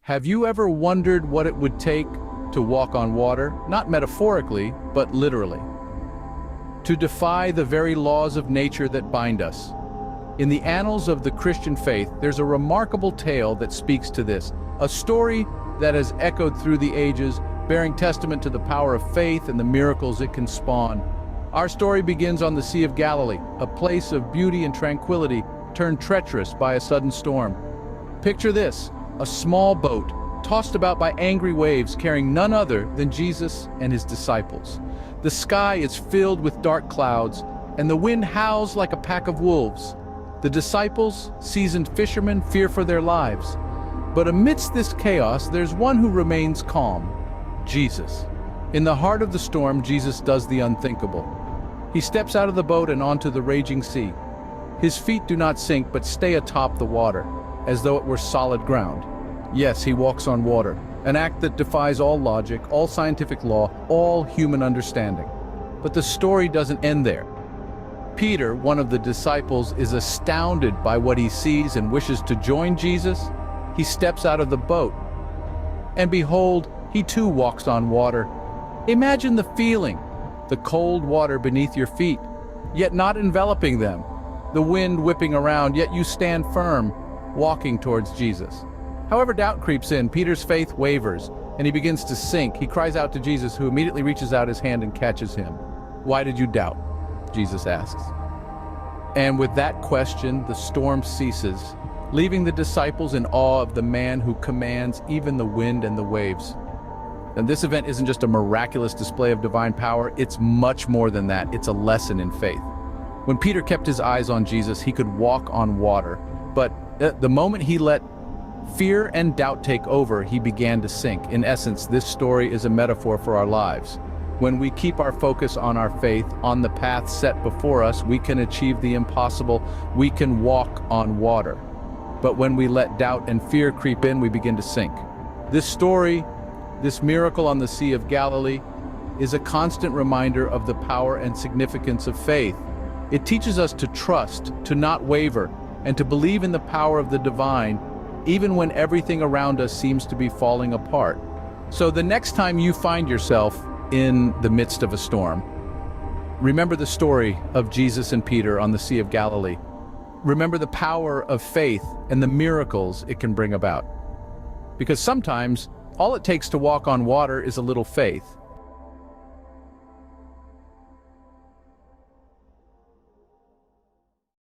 Have you ever wondered what it would take to walk on water, not metaphorically, but literally? To defy the very laws of nature that bind us. In the annals of the Christian faith, there's a remarkable tale that speaks to this, a story that has echoed through the ages, bearing testament to the power of faith and the miracles it can spawn. Our story begins on the Sea of Galilee, a place of beauty and tranquility turned treacherous by a sudden storm. Picture this, a small boat, tossed about by angry waves carrying none other than Jesus and his disciples. The sky is filled with dark clouds, and the wind howls like a pack of wolves. The disciples, seasoned fishermen, fear for their lives. But amidst this chaos, there's one who remains calm, Jesus. In the heart of the storm, Jesus does the unthinkable. He steps out of the boat and onto the raging sea. His feet do not sink but stay atop the water, as though it were solid ground. Yes, he walks on water, an act that defies all logic, all scientific law, all human understanding. But the story doesn't end there. Peter, one of the disciples, is astounded by what he sees and wishes to join Jesus. He steps out of the boat, and behold, he too walks on water. Imagine the feeling, the cold water beneath your feet, yet not enveloping them, the wind whipping around, yet you stand firm, walking towards Jesus. However, doubt creeps in, Peter's faith wavers, and he begins to sink. He cries out to Jesus, who immediately reaches out his hand and catches him. "Why did you doubt?" Jesus asks. And with that question, the storm ceases, leaving the disciples in awe of the man who commands even the wind and the waves. And this event isn't just a miraculous display of divine power, it's much more than that. It's a lesson in faith. When Peter kept his eyes on Jesus, he could walk on water, but the moment he let fear and doubt take over, he began to sink. In essence, this story is a metaphor for our lives. When we keep our focus on our faith, on the path set before us, we can achieve the impossible. We can walk on water. But when we let doubt and fear creep in, we begin to sink. This story, this miracle on the Sea of Galilee, is a constant reminder of the power and significance of faith. It teaches us to trust, to not waver, and to believe in the power of the divine, even when everything around us seems to be falling apart. So the next time you find yourself in the midst of a storm, remember the story of Jesus and Peter on the Sea of Galilee. Remember the power of faith and the miracles it can bring about. Because sometimes, all it takes to walk on water is a little faith.